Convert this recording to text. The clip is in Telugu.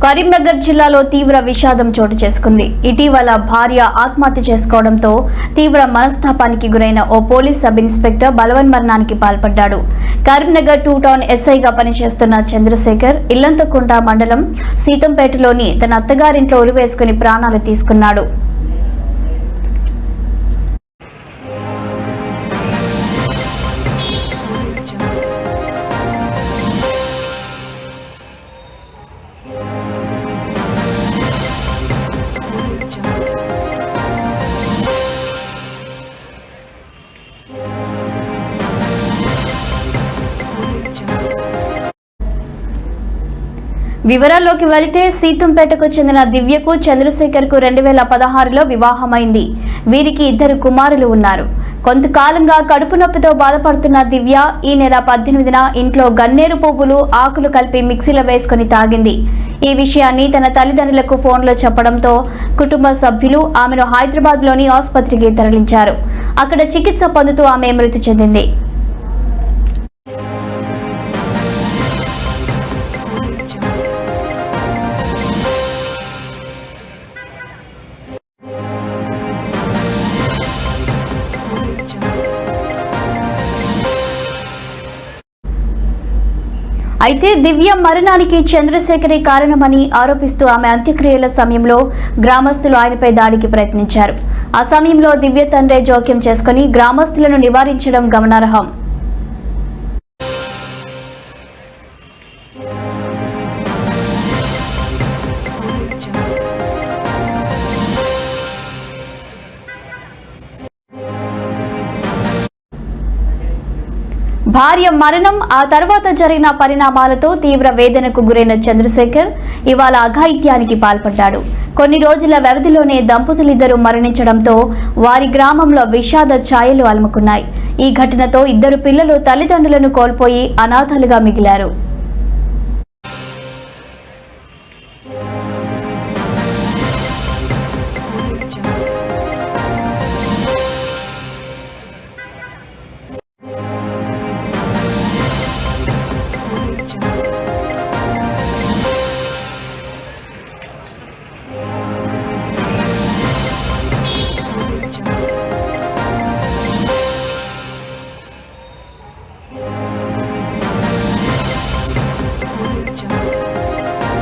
కరీంనగర్ జిల్లాలో తీవ్ర విషాదం చోటు చేసుకుంది. ఇటీవల భార్య ఆత్మహత్య చేసుకోవడంతో తీవ్ర మనస్తాపానికి గురైన ఓ పోలీస్ సబ్ ఇన్స్పెక్టర్ బలవన్మరణానికి పాల్పడ్డాడు. కరీంనగర్ 2 టౌన్ ఎస్ఐగా పనిచేస్తున్న చంద్రశేఖర్ ఇల్లంతకుంట మండలం సీతంపేటలోని తన అత్తగారింట్లో ఉరివేసుకుని ప్రాణాలు తీసుకున్నాడు. వివరాల్లోకి వెళితే సీతంపేటకు చెందిన దివ్యకు చంద్రశేఖర్కు 2016లో వివాహమైంది. వీరికి 2 కుమారులు ఉన్నారు. కొంతకాలంగా కడుపు నొప్పితో బాధపడుతున్న దివ్య ఈ నెల 18న ఇంట్లో గన్నేరు పువ్వులు ఆకులు కలిపి మిక్సీలో వేసుకుని తాగింది. ఈ విషయాన్ని తన తల్లిదండ్రులకు ఫోన్లో చెప్పడంతో కుటుంబ సభ్యులు ఆమెను హైదరాబాద్లోని ఆసుపత్రికి తరలించారు. అక్కడ చికిత్స పొందుతూ ఆమె మృతి చెందింది. అయితే దివ్య మరణానికి చంద్రశేఖరే కారణమని ఆరోపిస్తూ ఆమె అంత్యక్రియల సమయంలో గ్రామస్తులు ఆయనపై దాడికి ప్రయత్నించారు. ఆ సమయంలో దివ్య తండ్రి జోక్యం చేసుకుని గ్రామస్తులను నివారించడం గమనార్హం. భార్య మరణం, ఆ తర్వాత జరిగిన పరిణామాలతో తీవ్ర వేదనకు గురైన చంద్రశేఖర్ ఇవాళ అఘాయిత్యానికి పాల్పడ్డాడు. కొన్ని రోజుల వ్యవధిలోనే దంపతులిద్దరూ మరణించడంతో వారి గ్రామంలో విషాద ఛాయలు అలుముకున్నాయి. ఈ ఘటనతో 2 పిల్లలు తల్లిదండ్రులను కోల్పోయి అనాథలుగా మిగిలారు.